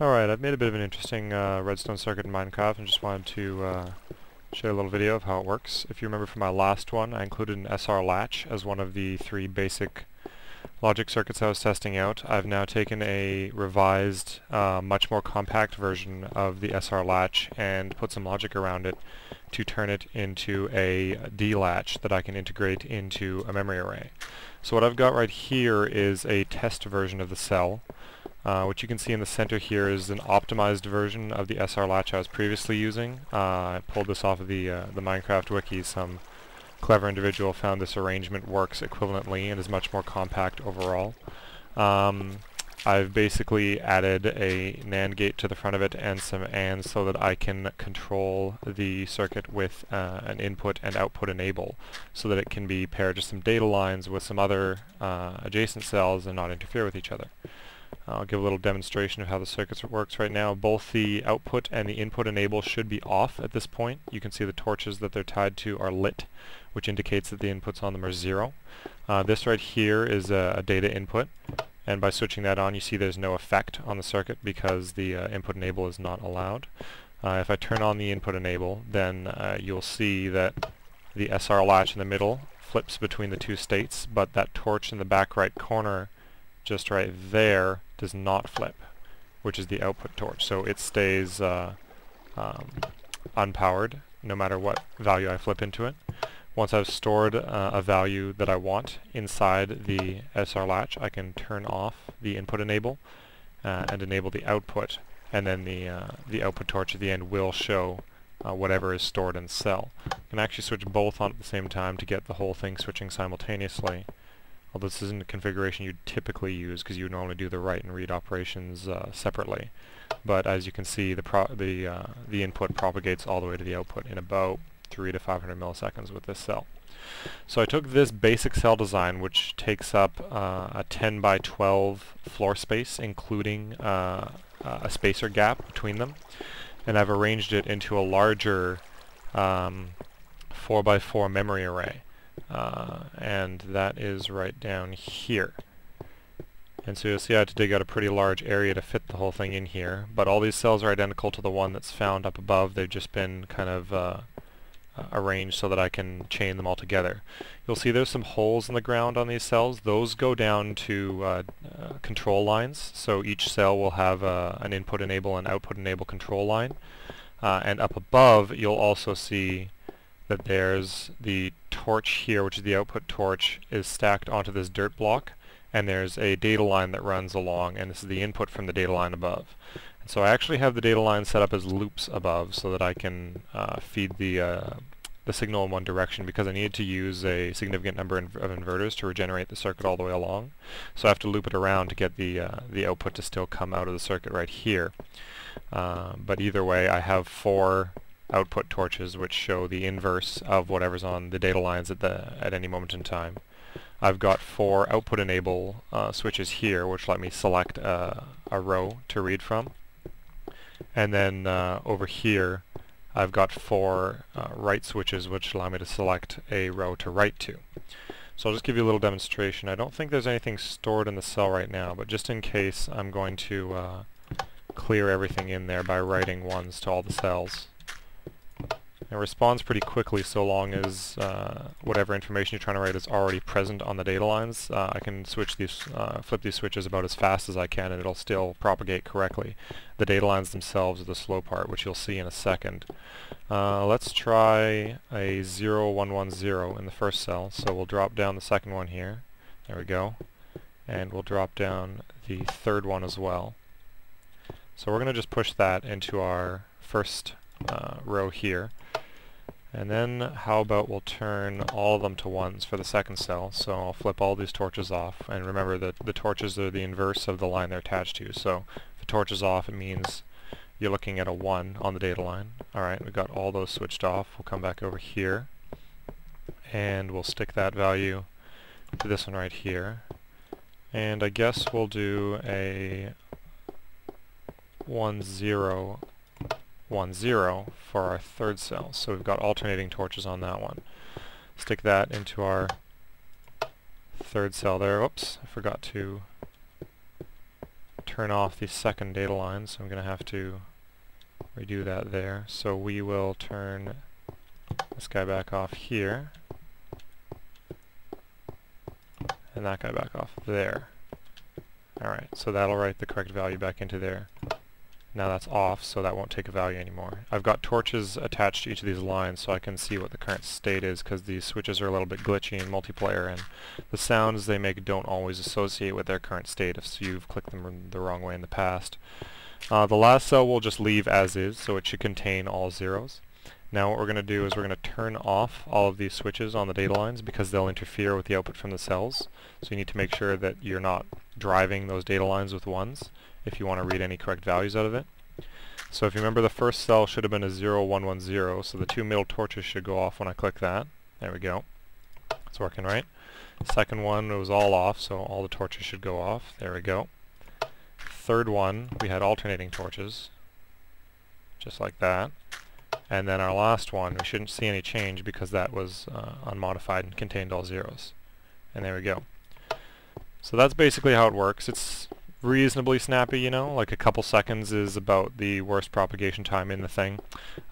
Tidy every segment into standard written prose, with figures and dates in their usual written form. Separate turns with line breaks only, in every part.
Alright, I've made a bit of an interesting redstone circuit in Minecraft and just wanted to show you a little video of how it works. If you remember from my last one, I included an SR latch as one of the three basic logic circuits I was testing out. I've now taken a revised, much more compact version of the SR latch and put some logic around it to turn it into a D latch that I can integrate into a memory array. So what I've got right here is a test version of the cell. What you can see in the center here is an optimized version of the SR latch I was previously using. I pulled this off of the Minecraft wiki. Some clever individual found this arrangement works equivalently and is much more compact overall. I've basically added a NAND gate to the front of it and some ANDs so that I can control the circuit with an input and output enable so that it can be paired to some data lines with some other adjacent cells and not interfere with each other. I'll give a little demonstration of how the circuit works right now. Both the output and the input enable should be off at this point. You can see the torches that they're tied to are lit, which indicates that the inputs on them are 0. This right here is a data input, and by switching that on you see there's no effect on the circuit because the input enable is not allowed. If I turn on the input enable, then you'll see that the SR latch in the middle flips between the two states, but that torch in the back right corner just right there does not flip, which is the output torch. So it stays unpowered no matter what value I flip into it. Once I've stored a value that I want inside the SR latch, I can turn off the input enable and enable the output, and then the output torch at the end will show whatever is stored in the cell. I can actually switch both on at the same time to get the whole thing switching simultaneously. Although this isn't a configuration you'd typically use because you would normally do the write and read operations separately. But as you can see, the input propagates all the way to the output in about 300 to 500 milliseconds with this cell. So I took this basic cell design, which takes up a 10 by 12 floor space, including a spacer gap between them, and I've arranged it into a larger 4 by 4 memory array. And that is right down here. And so you'll see I had to dig out a pretty large area to fit the whole thing in here, but all these cells are identical to the one that's found up above. They've just been kind of arranged so that I can chain them all together. You'll see there's some holes in the ground on these cells. Those go down to control lines, so each cell will have an input enable and output enable control line. And up above you'll also see that there's the torch here, which is the output torch, is stacked onto this dirt block, and there's a data line that runs along, and this is the input from the data line above. And so I actually have the data line set up as loops above so that I can feed the signal in one direction, because I needed to use a significant number of inverters to regenerate the circuit all the way along. So I have to loop it around to get the output to still come out of the circuit right here. But either way, I have 4 output torches which show the inverse of whatever's on the data lines at any moment in time. I've got 4 output enable switches here which let me select a row to read from, and then over here I've got 4 write switches which allow me to select a row to write to. So I'll just give you a little demonstration. I don't think there's anything stored in the cell right now, but just in case I'm going to clear everything in there by writing 1s to all the cells. It responds pretty quickly so long as whatever information you're trying to write is already present on the data lines. I can switch these, flip these switches about as fast as I can, and it'll still propagate correctly. The data lines themselves are the slow part, which you'll see in a second. Let's try a 0, 1, 1, 0 in the first cell. So we'll drop down the second one here. There we go. And we'll drop down the third one as well. So we're going to just push that into our first row here. And then how about we'll turn all of them to 1s for the second cell. So I'll flip all these torches off, and remember that the torches are the inverse of the line they're attached to. So if the torch is off, it means you're looking at a 1 on the data line. Alright, we've got all those switched off. We'll come back over here and we'll stick that value to this one right here. And I guess we'll do a 1, 0, 1, 0 for our third cell. So we've got alternating torches on that one. Stick that into our third cell there. Oops, I forgot to turn off the second data line, so I'm going to have to redo that there. So we will turn this guy back off here, and that guy back off there. Alright, so that'll write the correct value back into there. Now that's off, so that won't take a value anymore. I've got torches attached to each of these lines so I can see what the current state is, because these switches are a little bit glitchy in multiplayer, and the sounds they make don't always associate with their current state if you've clicked them the wrong way in the past. The last cell we'll just leave as is, so it should contain all zeros. Now what we're going to do is we're going to turn off all of these switches on the data lines because they'll interfere with the output from the cells. So you need to make sure that you're not driving those data lines with ones if you want to read any correct values out of it. So if you remember, the first cell should have been a 0, 1, 1, 0, so the two middle torches should go off when I click that. There we go. It's working right. Second one, it was all off, so all the torches should go off. There we go. Third one, we had alternating torches, just like that. And then our last one, we shouldn't see any change because that was unmodified and contained all zeros. And there we go. So that's basically how it works. It's reasonably snappy, you know, like a couple seconds is about the worst propagation time in the thing.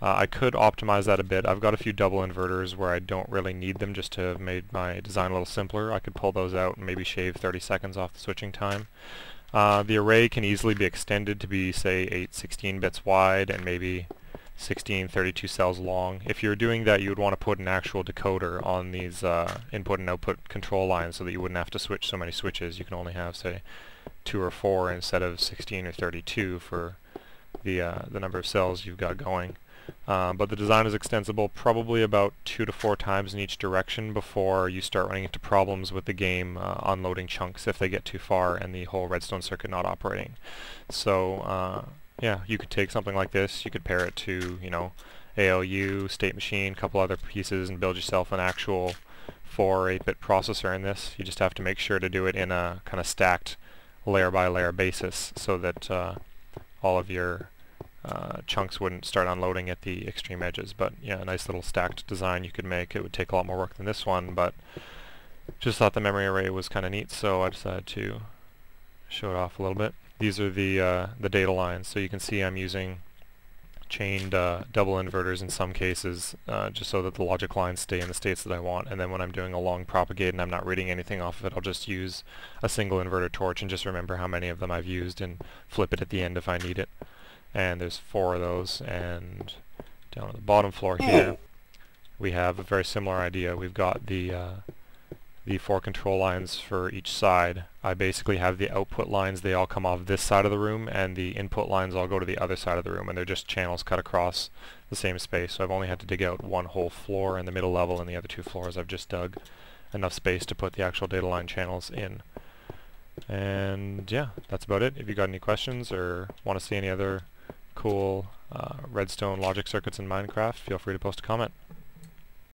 I could optimize that a bit. I've got a few double inverters where I don't really need them, just to have made my design a little simpler. I could pull those out and maybe shave 30 seconds off the switching time. The array can easily be extended to be, say, 8 16 bits wide and maybe 16 32 cells long. If you're doing that, you would want to put an actual decoder on these input and output control lines so that you wouldn't have to switch so many switches. You can only have, say, 2 or 4 instead of 16 or 32 for the number of cells you've got going. But the design is extensible probably about 2 to 4 times in each direction before you start running into problems with the game unloading chunks if they get too far and the whole redstone circuit not operating. So yeah, you could take something like this, you could pair it to, you know, ALU, state machine, a couple other pieces, and build yourself an actual 4 or 8-bit processor in this. You just have to make sure to do it in a kind of stacked layer by layer basis so that all of your chunks wouldn't start unloading at the extreme edges. But yeah, a nice little stacked design you could make. It would take a lot more work than this one, but just thought the memory array was kind of neat, so I decided to show it off a little bit. These are the data lines, so you can see I'm using chained double inverters in some cases, just so that the logic lines stay in the states that I want, and then when I'm doing a long propagate and I'm not reading anything off of it, I'll just use a single inverter torch and just remember how many of them I've used and flip it at the end if I need it. And there's 4 of those, and down on the bottom floor here we have a very similar idea. We've got the 4 control lines for each side. I basically have the output lines, they all come off this side of the room, and the input lines all go to the other side of the room, and they're just channels cut across the same space. So I've only had to dig out one whole floor in the middle level, and the other 2 floors I've just dug enough space to put the actual data line channels in. And yeah, that's about it. If you got any questions or want to see any other cool redstone logic circuits in Minecraft, feel free to post a comment.